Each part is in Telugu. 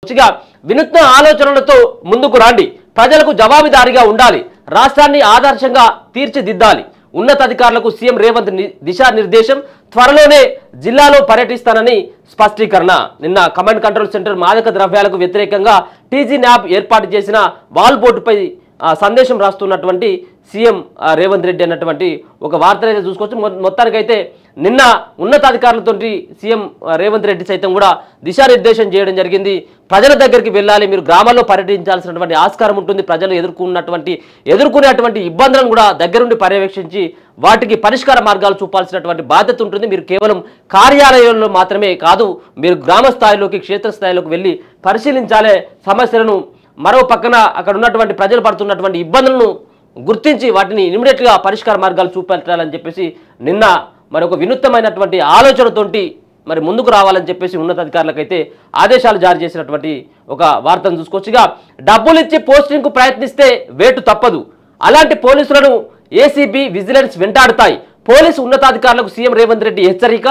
మంచిగా వినూత్న ఆలోచనలతో ముందుకు రండి. ప్రజలకు జవాబుదారీగా ఉండాలి. రాష్ట్రాన్ని ఆదర్శంగా తీర్చిదిద్దాలి. ఉన్నతాధికారులకు సీఎం రేవంత్ దిశానిర్దేశం. త్వరలోనే జిల్లాలో పర్యటిస్తానని స్పష్టీకరణ. నిన్న కమాండ్ కంట్రోల్ సెంటర్ మాదక ద్రవ్యాలకు వ్యతిరేకంగా టీజీ న్యాబ్ ఏర్పాటు చేసిన వాల్ బోర్డుపై సందేశం రాస్తున్నటువంటి సీఎం రేవంత్ రెడ్డి అన్నటువంటి ఒక వార్తను అయితే చూసుకోవచ్చు. మొత్తానికైతే నిన్న ఉన్నతాధికారులతో సీఎం రేవంత్ రెడ్డి సైతం కూడా దిశానిర్దేశం చేయడం జరిగింది. ప్రజల దగ్గరికి వెళ్ళాలి, మీరు గ్రామాల్లో పర్యటించాల్సినటువంటి ఆస్కారం ఉంటుంది. ప్రజలు ఎదుర్కొనేటువంటి ఇబ్బందులను కూడా దగ్గరుండి పర్యవేక్షించి వాటికి పరిష్కార మార్గాలు చూపాల్సినటువంటి బాధ్యత ఉంటుంది. మీరు కేవలం కార్యాలయంలో మాత్రమే కాదు, మీరు గ్రామ స్థాయిలోకి క్షేత్రస్థాయిలోకి వెళ్ళి పరిశీలించాలే సమస్యలను. మరో పక్కన అక్కడ ఉన్నటువంటి ప్రజలు పడుతున్నటువంటి ఇబ్బందులను గుర్తించి వాటిని ఇమీడియట్గా పరిష్కార మార్గాలు చూపెట్టాలని చెప్పేసి నిన్న మరొక వినూత్నమైనటువంటి ఆలోచనతోటి మరి ముందుకు రావాలని చెప్పేసి ఉన్నతాధికారులకైతే ఆదేశాలు జారీ చేసినటువంటి ఒక వార్తను చూసుకోవచ్చుగా. డబ్బులు ఇచ్చి పోస్టింగ్కు ప్రయత్నిస్తే వేటు తప్పదు. అలాంటి పోలీసులను ఏసీబీ విజిలెన్స్ వెంటాడుతాయి. పోలీసు ఉన్నతాధికారులకు సీఎం రేవంత్ రెడ్డి హెచ్చరిక.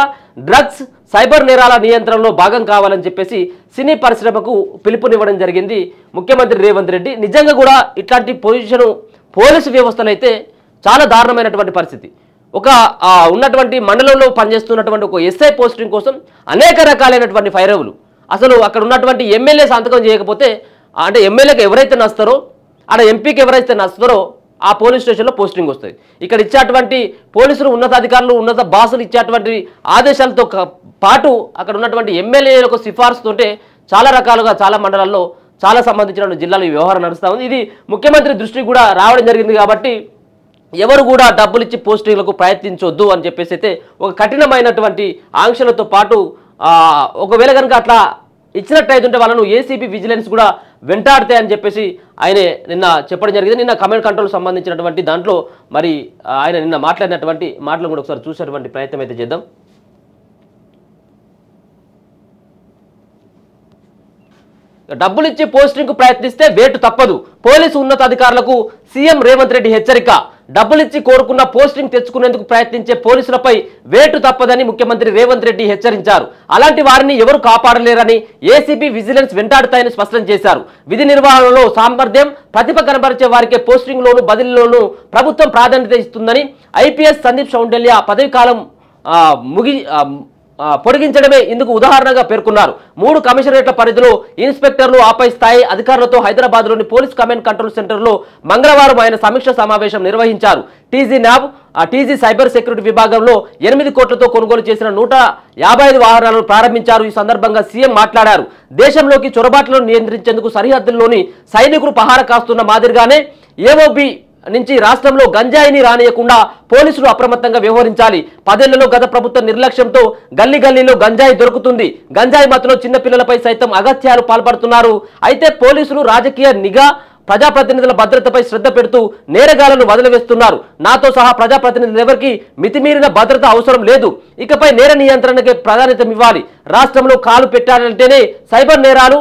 డ్రగ్స్ సైబర్ నేరాల నియంత్రణలో భాగం కావాలని చెప్పేసి సినీ పరిశ్రమకు పిలుపునివ్వడం జరిగింది ముఖ్యమంత్రి రేవంత్ రెడ్డి. నిజంగా కూడా ఇట్లాంటి పొజిషను పోలీసు వ్యవస్థలో అయితే చాలా దారుణమైనటువంటి పరిస్థితి. ఒక ఉన్నటువంటి మండలంలో పనిచేస్తున్నటువంటి ఒక ఎస్ఐ పోస్టింగ్ కోసం అనేక రకాలైనటువంటి ఫైరవులు. అసలు అక్కడ ఉన్నటువంటి ఎమ్మెల్యే సంతకం చేయకపోతే, అంటే ఎమ్మెల్యేకి ఎవరైతే నస్తారో ఆడ ఎంపీకి ఎవరైతే నస్తారో ఆ పోలీస్ స్టేషన్లో పోస్టింగ్ వస్తుంది. ఇక్కడ ఇచ్చేటువంటి పోలీసులు ఉన్నతాధికారులు ఉన్నత బాసులు ఇచ్చేటువంటి ఆదేశాలతో పాటు అక్కడ ఉన్నటువంటి ఎమ్మెల్యేలకు సిఫార్సుతోటే చాలా రకాలుగా చాలా మండలాల్లో చాలా సంబంధించిన జిల్లాలో ఈ వ్యవహారం నడుస్తూ ఉంది. ఇది ముఖ్యమంత్రి దృష్టికి కూడా రావడం జరిగింది. కాబట్టి ఎవరు కూడా డబ్బులు ఇచ్చి పోస్టింగ్లకు ప్రయత్నించొద్దు అని చెప్పేసి అయితే ఒక కఠినమైనటువంటి ఆంక్షలతో పాటు ఒకవేళ కనుక అట్లా ఇచ్చినట్టయితుంటే వాళ్ళను ఏసీబీ విజిలెన్స్ కూడా వెంటాడతాయని చెప్పేసి ఆయన నిన్న చెప్పడం జరిగింది. నిన్న కమాండ్ కంట్రోల్ సంబంధించినటువంటి దాంట్లో మరి ఆయన నిన్న మాట్లాడినటువంటి మాటలు కూడా ఒకసారి చూసేటువంటి ప్రయత్నం అయితే చేద్దాం. డబ్బులు ఇచ్చి పోస్టింగ్కు ప్రయత్నిస్తే వేటు తప్పదు. పోలీసు ఉన్నతాధికారులకు సీఎం రేవంత్ రెడ్డి హెచ్చరిక. డబ్బులిచ్చి కోరుకున్న పోస్టింగ్ తెచ్చుకునేందుకు ప్రయత్నించే పోలీసులపై వేటు తప్పదని ముఖ్యమంత్రి రేవంత్ రెడ్డి హెచ్చరించారు. అలాంటి వారిని ఎవరు కాపాడలేరని ఏసీబీ విజిలెన్స్ వెంటాడుతాయని స్పష్టం చేశారు. విధి నిర్వహణలో సామర్థ్యం ప్రతిభ కనబరిచే వారికే పోస్టింగ్లోను బదిలీలోనూ ప్రభుత్వం ప్రాధాన్యత ఇస్తుందని ఐపీఎస్ సందీప్ సౌండల్య పదవి కాలం పొడిగించడమే ఇందుకు ఉదాహరణగా పేర్కొన్నారు. 3 కమిషనరేట్ల పరిధిలో ఇన్స్పెక్టర్లు ఆపై స్థాయి అధికారులతో హైదరాబాద్లోని పోలీస్ కమాండ్ కంట్రోల్ సెంటర్లో మంగళవారం ఆయన సమీక్ష సమావేశం నిర్వహించారు. TG NAB TG cyber security విభాగంలో 8 కోట్లతో కొనుగోలు చేసిన 155 వాహనాలను ప్రారంభించారు. ఈ సందర్భంగా సీఎం మాట్లాడారు. దేశంలోకి చొరబాట్లను నియంత్రించేందుకు సరిహద్దుల్లోని సైనికులు పహార కాస్తున్న మాదిరిగానే ఏఓబి నుంచి రాష్ట్రంలో గంజాయిని రానియకుండా పోలీసులు అప్రమత్తంగా వ్యవహరించాలి. 10 ఏళ్లలో గత ప్రభుత్వ నిర్లక్ష్యంతో గల్లీలో గంజాయి దొరుకుతుంది. గంజాయి మత్తులో చిన్నపిల్లలపై సైతం అగత్యాలు పాల్పడుతున్నారు. అయితే పోలీసులు రాజకీయ నిఘా ప్రజాప్రతినిధుల భద్రతపై శ్రద్ధ పెడుతూ నేరగాళ్లను వదిలివేస్తున్నారు. నాతో సహా ప్రజాప్రతినిధులు ఎవరికి మితిమీరిన భద్రత అవసరం లేదు. ఇకపై నేర నియంత్రణకే ప్రాధాన్యత ఇవ్వాలి. రాష్ట్రంలో కాలు పెట్టాలంటేనే సైబర్ నేరాలు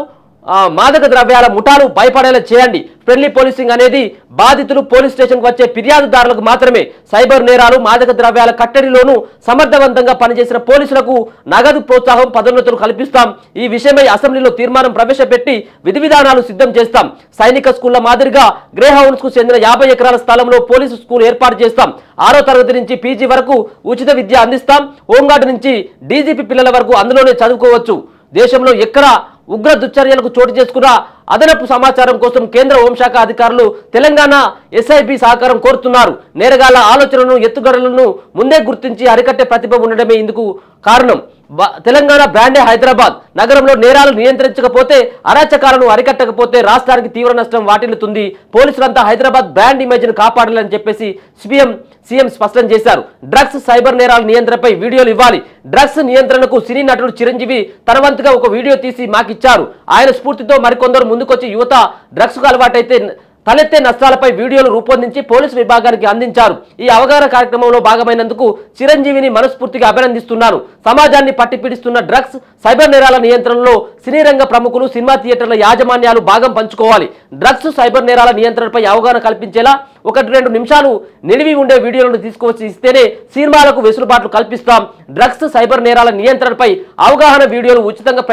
మాదక ద్రవ్యాల ముఠాలు భయపడేలా చేయండి. ఫ్రెండ్లీ పోలీసింగ్ అనేది బాధితులు పోలీస్ స్టేషన్కు వచ్చే ఫిర్యాదుదారులకు మాత్రమే. సైబర్ నేరాలు మాదక ద్రవ్యాల కట్టడిలోనూ సమర్థవంతంగా పనిచేసిన పోలీసులకు నగదు ప్రోత్సాహం పదోన్నతులు కల్పిస్తాం. ఈ విషయమై అసెంబ్లీలో తీర్మానం ప్రవేశపెట్టి విధి విధానాలు సిద్ధం చేస్తాం. సైనిక స్కూళ్ల మాదిరిగా గ్రే హౌన్స్ కు చెందిన 50 ఎకరాల స్థలంలో పోలీసు స్కూల్ ఏర్పాటు చేస్తాం. 6వ తరగతి నుంచి పీజీ వరకు ఉచిత విద్య అందిస్తాం. హోంగార్డు నుంచి డీజీపీ పిల్లల వరకు అందులోనే చదువుకోవచ్చు. దేశంలో ఎక్కడ ఉగ్ర దుశ్చర్యలకు చోటు చేసుకున్న అదనపు సమాచారం కోసం కేంద్ర హోంశాఖ అధికారులు తెలంగాణ ఎస్ఐబి సహకారం కోరుతున్నారు. నేరగాళ్ల ఆలోచనలను ఎత్తుగడలను ముందే గుర్తించి అరికట్టే ప్రతిభ ఉండడమే ఇందుకు కారణం. తెలంగాణ బ్రాండే హైదరాబాద్. నగరంలో నేరాలు నియంత్రించకపోతే, అరాచకాలను అరికట్టకపోతే రాష్ట్రానికి తీవ్ర నష్టం వాటిల్లుతుంది. పోలీసులంతా హైదరాబాద్ బ్రాండ్ ఇమేజ్ ను కాపాడాలని చెప్పేసి సీఎం స్పష్టం చేశారు. డ్రగ్స్ సైబర్ నేరాల నియంత్రణపై వీడియోలు ఇవ్వాలి. డ్రగ్స్ నియంత్రణకు సినీ నటుడు చిరంజీవి తన వంతుగా ఒక వీడియో తీసి మాకిచ్చారు. ఆయన స్ఫూర్తితో మరికొందరు ముందుకొచ్చి యువత డ్రగ్స్ కు అలవాటైతే తలెత్తే నష్టాలపై వీడియోలు రూపొందించి పోలీసు విభాగానికి అందించారు. ఈ అవగాహన కార్యక్రమంలో భాగమైనందుకు చిరంజీవిని మనస్ఫూర్తిగా అభినందిస్తున్నారు. సమాజాన్ని పట్టిపిడిస్తున్న డ్రగ్స్, సైబర్ నేరాల నియంత్రణలో సినీ రంగ ప్రముఖులు, సినిమా థియేటర్ల యాజమాన్యాలు భాగం పంచుకోవాలి. డ్రగ్స్, సైబర్ నేరాల నియంత్రణపై అవగాహన కల్పించేలా 1-2 నిమిషాలు నిడివి ఉండే వీడియోలను తీసుకువచ్చి ఇస్తేనే సినిమాలకు వెసులుబాట్లు కల్పిస్తాం. డ్రగ్స్, సైబర్ నేరాల నియంత్రణపై అవగాహన వీడియోలు ఉచితంగా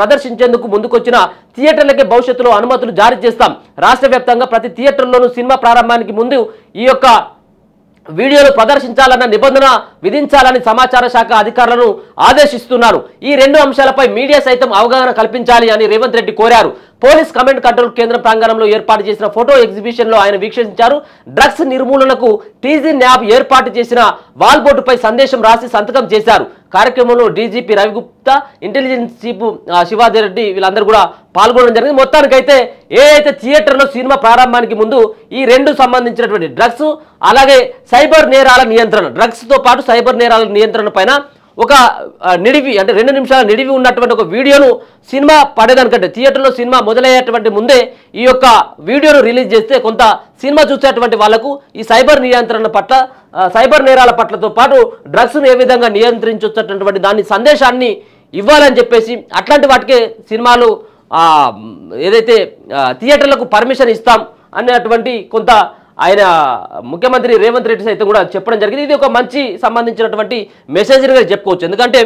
ప్రదర్శించేందుకు ముందుకొచ్చిన థియేటర్లకే భవిష్యత్తులో అనుమతులు జారీ చేస్తాం. రాష్ట్ర వ్యాప్తంగా ప్రతి థియేటర్లోనూ సినిమా ప్రారంభానికి ముందు ఈ యొక్క వీడియోలు ప్రదర్శించాలన్న నిబంధన విధించాలని సమాచార శాఖ అధికారులను ఆదేశిస్తున్నారు. ఈ 2 అంశాలపై మీడియా సైతం అవగాహన కల్పించాలి అని రేవంత్ రెడ్డి కోరారు. పోలీస్ కమాండ్ కంట్రోల్ కేంద్రం ప్రాంగణంలో ఏర్పాటు చేసిన ఫోటో ఎగ్జిబిషన్ లో ఆయన వీక్షించారు. డ్రగ్స్ నిర్మూలనకు టీజీ న్యాబ్ ఏర్పాటు చేసిన వాల్ బోర్డుపై సందేశం రాసి సంతకం చేశారు. కార్యక్రమంలో DGP Ravi Gupta, intelligence chief Shivaji Reddy వీళ్ళందరూ కూడా పాల్గొనడం జరిగింది. మొత్తానికైతే ఏదైతే థియేటర్లో సినిమా ప్రారంభానికి ముందు ఈ 2 సంబంధించినటువంటి డ్రగ్స్ అలాగే సైబర్ నేరాల నియంత్రణ, డ్రగ్స్ తో పాటు సైబర్ నేరాల నియంత్రణ పైన ఒక నిడివి అంటే 2 నిమిషాల నిడివి ఉన్నటువంటి ఒక వీడియోను సినిమా పడేదానికంటే థియేటర్లో సినిమా మొదలయ్యేటువంటి ముందే ఈ యొక్క వీడియోను రిలీజ్ చేస్తే కొంత సినిమా చూసేటువంటి వాళ్లకు ఈ సైబర్ నియంత్రణ పట్ల, సైబర్ నేరాల పట్లతో పాటు డ్రగ్స్ను ఏ విధంగా నియంత్రించొచ్చేటటువంటి దాని సందేశాన్ని ఇవ్వాలని చెప్పేసి అట్లాంటి వాటికే సినిమాలు ఏదైతే థియేటర్లకు పర్మిషన్ ఇస్తాం అనేటువంటి కొంత ఆయన ముఖ్యమంత్రి రేవంత్ రెడ్డి సైతం కూడా చెప్పడం జరిగింది. ఇది ఒక మంచి సంబంధించినటువంటి మెసేజ్గా చెప్పుకోవచ్చు. ఎందుకంటే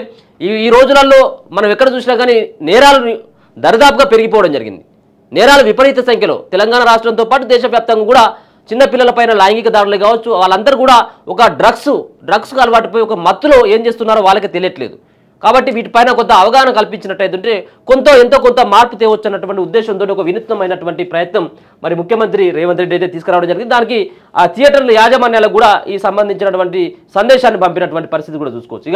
ఈ రోజులలో మనం ఎక్కడ చూసినా కానీ నేరాలు దరిదాపుగా పెరిగిపోవడం జరిగింది. నేరాలు విపరీత సంఖ్యలో తెలంగాణ రాష్ట్రంతో పాటు దేశవ్యాప్తంగా కూడా చిన్నపిల్లలపైన లైంగిక దాడులు కావచ్చు, వాళ్ళందరూ కూడా ఒక డ్రగ్స్కు అలవాటుపోయి ఒక మత్తులో ఏం చేస్తున్నారో వాళ్ళకి తెలియట్లేదు. కాబట్టి వీటిపైన కొంత అవగాహన కల్పించినట్టయితే ఎంతో కొంత మార్పు తేవచ్చు అన్నటువంటి ఉద్దేశంతో ఒక వినూత్నమైనటువంటి ప్రయత్నం మరి ముఖ్యమంత్రి రేవంత్ రెడ్డి అయితే తీసుకురావడం జరిగింది. దానికి ఆ థియేటర్ల యాజమాన్యాలకు కూడా ఈ సంబంధించినటువంటి సందేశాన్ని పంపినటువంటి పరిస్థితి కూడా చూసుకోవచ్చు.